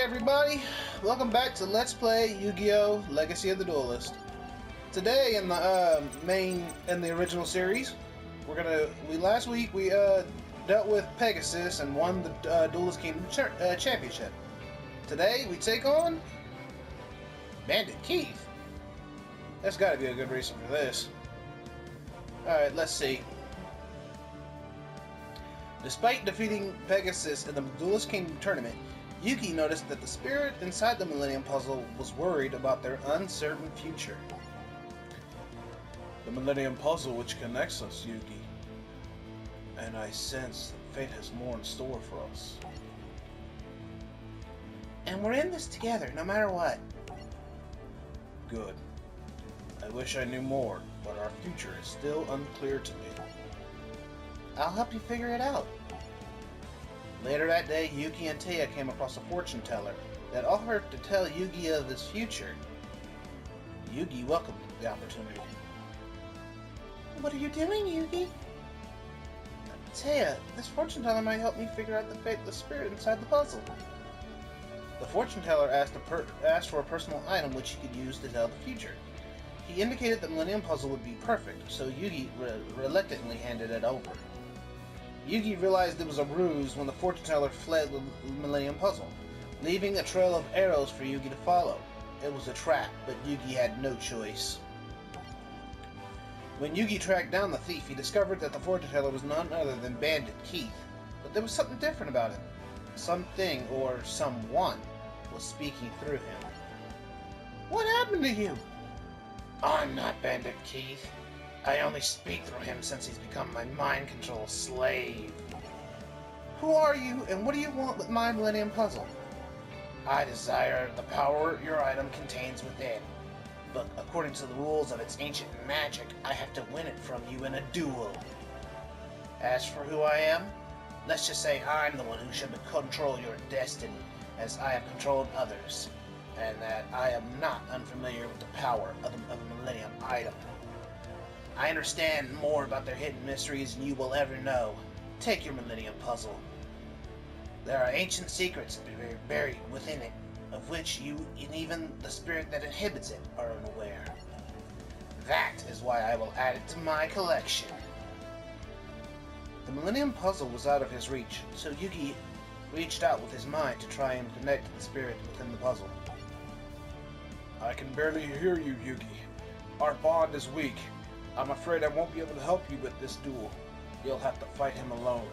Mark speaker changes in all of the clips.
Speaker 1: everybody, welcome back to Let's Play Yu-Gi-Oh! Legacy of the Duelist. Today in the original series, last week we dealt with Pegasus and won the Duelist Kingdom Championship. Today we take on Bandit Keith. There's got to be a good reason for this. Alright, let's see. Despite defeating Pegasus in the Duelist Kingdom tournament, Yugi noticed that the spirit inside the Millennium Puzzle was worried about their uncertain future. The Millennium Puzzle which connects us, Yugi. And I sense that fate has more in store for us. And we're in this together, no matter what. Good. I wish I knew more, but our future is still unclear to me. I'll help you figure it out. Later that day, Yugi and Taya came across a fortune teller that offered to tell Yugi of his future. Yugi welcomed the opportunity. What are you doing, Yugi? Taya, this fortune teller might help me figure out the fate of the spirit inside the puzzle. The fortune teller asked for a personal item which he could use to tell the future. He indicated the Millennium Puzzle would be perfect, so Yugi reluctantly handed it over. Yugi realized it was a ruse when the fortune teller fled the Millennium Puzzle, leaving a trail of arrows for Yugi to follow. It was a trap, but Yugi had no choice. When Yugi tracked down the thief, he discovered that the fortune teller was none other than Bandit Keith, but there was something different about him. Something or someone was speaking through him. What happened to you? I'm not Bandit Keith. I only speak through him since he's become my mind control slave. Who are you, and what do you want with my Millennium Puzzle? I desire the power your item contains within, but according to the rules of its ancient magic, I have to win it from you in a duel. As for who I am, let's just say I'm the one who should control your destiny, as I have controlled others, and that I am not unfamiliar with the power of a Millennium item. I understand more about their hidden mysteries than you will ever know. Take your Millennium Puzzle. There are ancient secrets buried within it, of which you and even the spirit that inhabits it are unaware. That is why I will add it to my collection. The Millennium Puzzle was out of his reach, so Yugi reached out with his mind to try and connect the spirit within the puzzle. I can barely hear you, Yugi. Our bond is weak. I'm afraid I won't be able to help you with this duel. You'll have to fight him alone.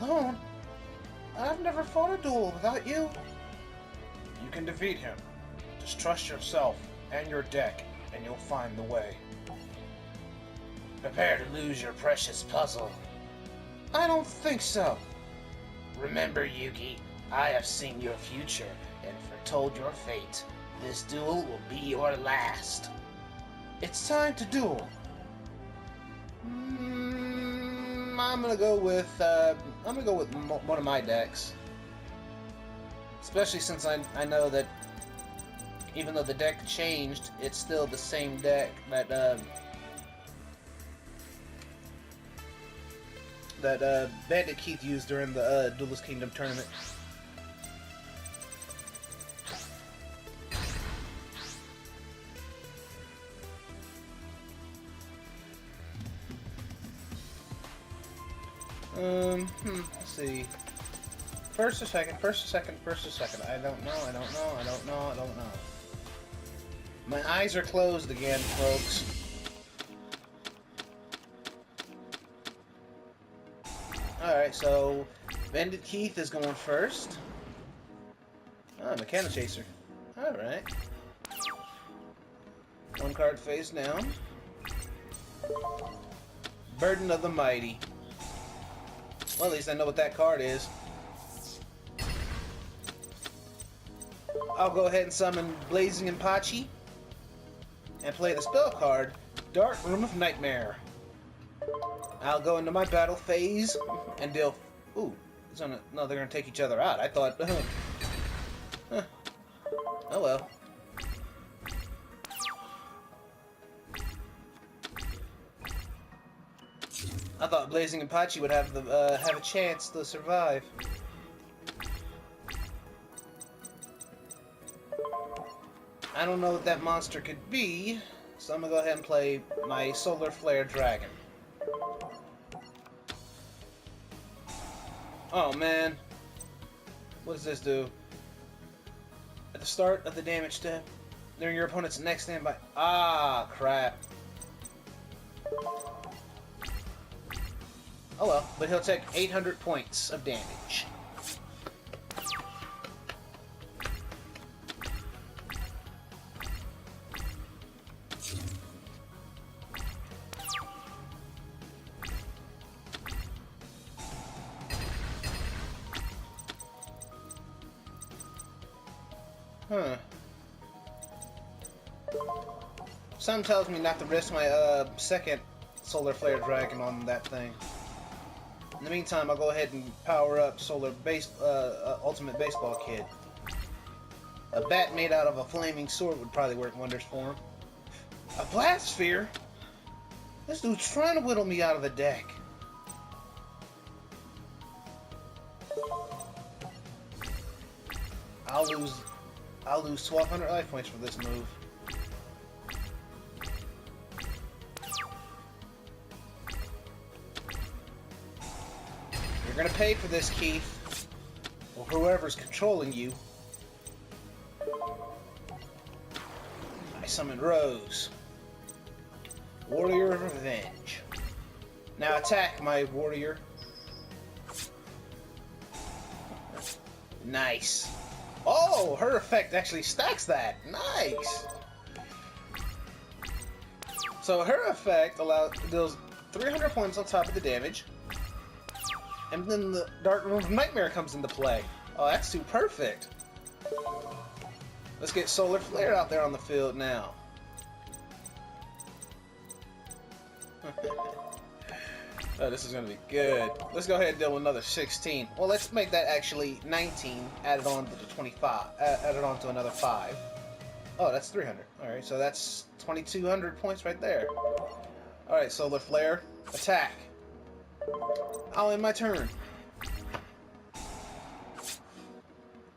Speaker 1: Alone? I've never fought a duel without you. You can defeat him. Just trust yourself and your deck, and you'll find the way. Prepare to lose your precious puzzle. I don't think so. Remember, Yugi, I have seen your future and foretold your fate. This duel will be your last. It's time to duel. I'm gonna go with one of my decks, especially since I know that even though the deck changed, it's still the same deck that Bandit Keith used during the Duelist Kingdom tournament. Let's see. First or second. I don't know. My eyes are closed again, folks. Alright, so Bandit Keith is going first. Ah, Mechanic Chaser. Alright. One card face down. Burden of the Mighty. Well, at least I know what that card is. I'll go ahead and summon Blazing Impachi and play the spell card, Dark Room of Nightmare. I'll go into my battle phase and deal... Ooh, no, they're gonna take each other out. I thought... Huh. Oh well. I thought Blazing Apache would have a chance to survive. I don't know what that monster could be, so I'm gonna go ahead and play my Solar Flare Dragon. Oh man. What does this do? At the start of the damage step, during your opponent's next standby. Ah, crap. Oh well, but he'll take 800 points of damage. Huh. Something tells me not to risk my second Solar Flare Dragon on that thing. In the meantime, I'll go ahead and power up Ultimate Baseball Kid. A bat made out of a flaming sword would probably work wonders for him. A Blast Sphere? This dude's trying to whittle me out of the deck. I'll lose 1,200 life points for this move. You're gonna pay for this, Keith, or whoever's controlling you. I summon Rose, Warrior of Revenge. Now attack, my warrior. Nice. Oh, her effect actually stacks that. Nice. So her effect deals 300 points on top of the damage, and then the Dark Room of Nightmare comes into play. Oh, that's too perfect. Let's get Solar Flare out there on the field now. Oh, this is going to be good. Let's go ahead and deal with another 16. Well, let's make that actually 19, added on to the 25, added on to another 5. Oh, that's 300. Alright, so that's 2,200 points right there. Alright, Solar Flare, attack. I'll end my turn.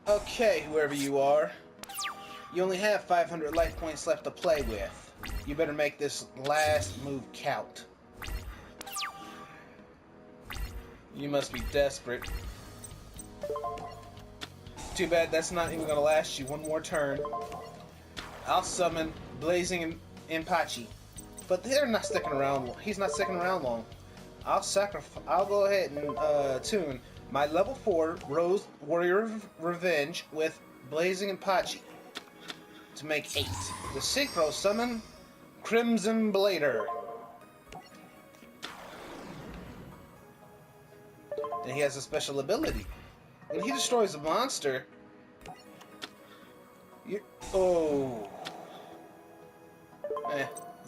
Speaker 1: Okay, whoever you are. You only have 500 life points left to play with. You better make this last move count. You must be desperate. Too bad that's not even going to last you one more turn. I'll summon Blazing Impachi. But they're not sticking around. He's not sticking around long. I'll go ahead and tune my level 4 Rose Warrior of Revenge with Blazing Impachi to make 8. The Synchro summon Crimson Blader. And he has a special ability. When he destroys a monster, oh.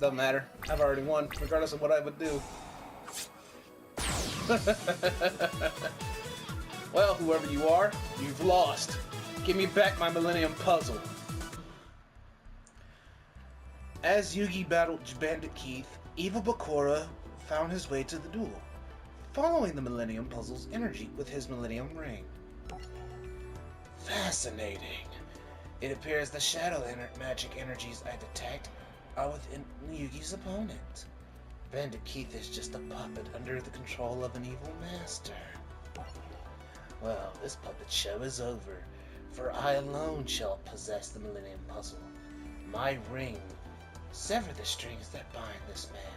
Speaker 1: Doesn't matter. I've already won, regardless of what I would do. Well, whoever you are, you've lost. Give me back my Millennium Puzzle. As Yugi battled Bandit Keith, Evil Bakura found his way to the duel, following the Millennium Puzzle's energy with his Millennium Ring. Fascinating. It appears the shadow magic energies I detect are within Yugi's opponent. Bandit Keith is just a puppet under the control of an evil master. Well, this puppet show is over, for I alone shall possess the Millennium Puzzle. My ring. Sever the strings that bind this man.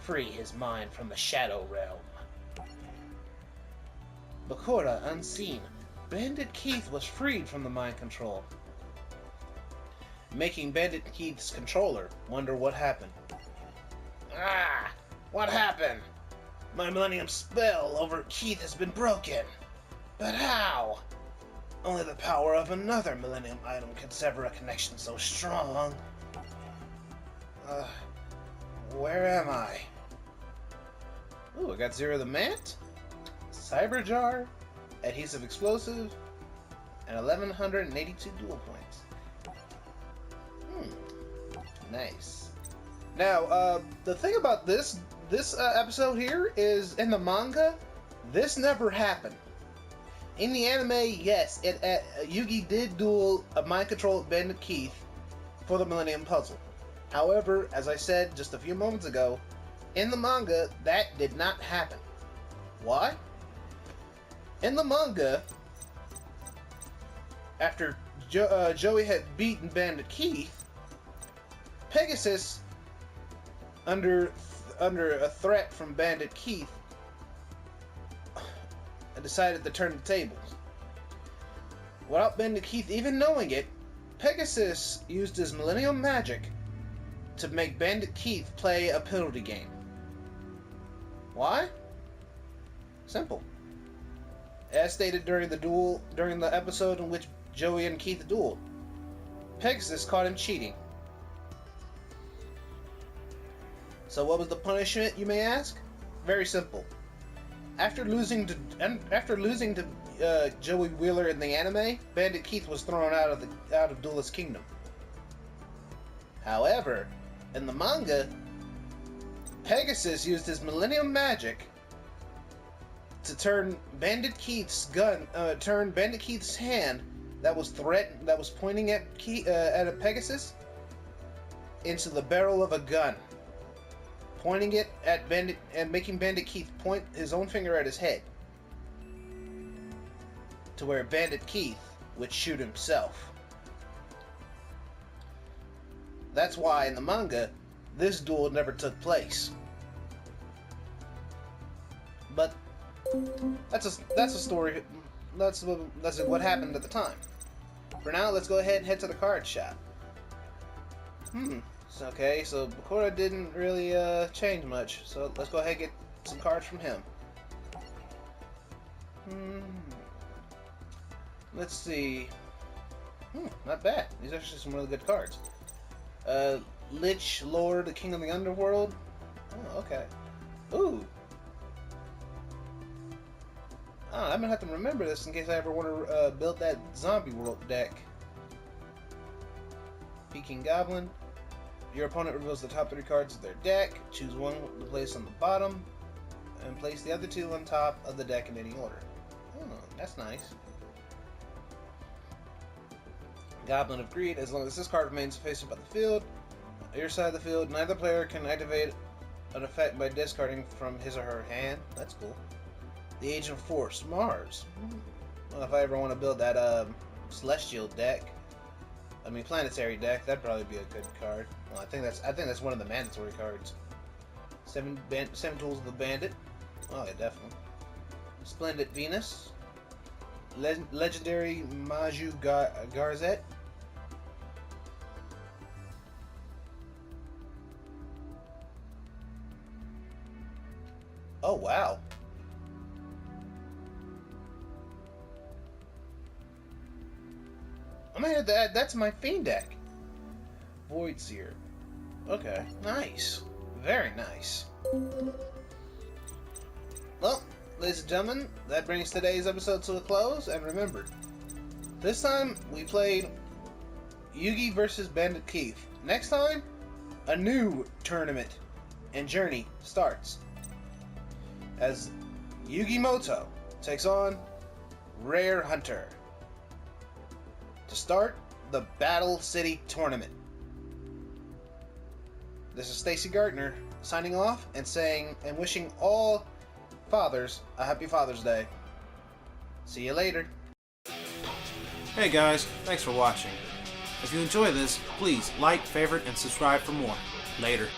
Speaker 1: Free his mind from the Shadow Realm. Bakura unseen. Bandit Keith was freed from the mind control, making Bandit Keith's controller. Wonder what happened. Ah! What happened? My Millennium spell over Keith has been broken. But how? Only the power of another Millennium item can sever a connection so strong. Where am I? Ooh, I got Zero the Mant, Cyber Jar, Adhesive Explosive, and 1,182 dual points. Nice. Now, the thing about this episode here is, in the manga, this never happened. In the anime, yes, Yugi did duel a mind control Bandit Keith for the Millennium Puzzle. However, as I said just a few moments ago, in the manga, that did not happen. Why? In the manga, after Joey had beaten Bandit Keith, Pegasus, under a threat from Bandit Keith, decided to turn the tables. Without Bandit Keith even knowing it, Pegasus used his Millennium Magic to make Bandit Keith play a penalty game. Why? Simple. As stated during the episode in which Joey and Keith dueled, Pegasus caught him cheating. So what was the punishment, you may ask? Very simple. After losing to Joey Wheeler in the anime, Bandit Keith was thrown out of Duelist Kingdom. However, in the manga, Pegasus used his Millennium Magic to turn Bandit Keith's hand that was pointing at a Pegasus into the barrel of a gun, pointing it at Bandit and making Bandit Keith point his own finger at his head, to where Bandit Keith would shoot himself. That's why in the manga, this duel never took place. But that's a story. That's what happened at the time. For now, let's go ahead and head to the card shop. Okay, so Bakura didn't really change much, so let's go ahead and get some cards from him. Let's see. Not bad. These are actually some really good cards. Lich Lord, the King of the Underworld. Oh, okay. Ooh. I'm gonna have to remember this in case I ever want to build that Zombie World deck. Peking Goblin. Your opponent reveals the top 3 cards of their deck. Choose one to place on the bottom, and place the other 2 on top of the deck in any order. Oh, that's nice. Goblin of Greed. As long as this card remains facing by the field, your side of the field, neither player can activate an effect by discarding from his or her hand. That's cool. The Agent Force. Mars. Well, if I ever want to build that Celestial deck, Planetary deck, that'd probably be a good card. Well, I think that's one of the mandatory cards. 7 Tools of the Bandit. Oh, yeah, definitely. Splendid Venus. Legendary Maju Garzette. Oh, wow. I'm gonna have to add that to my Fiend deck. Void Seer. Okay, nice. Very nice. Well, ladies and gentlemen, that brings today's episode to a close, and remember, this time we played Yugi versus Bandit Keith. Next time, a new tournament and journey starts, as Yugi Moto takes on Rare Hunter to start the Battle City Tournament. This is Stacy Gardner signing off and wishing all fathers a happy Father's Day. See you later.
Speaker 2: Hey guys, thanks for watching. If you enjoy this, please like, favorite, and subscribe for more. Later.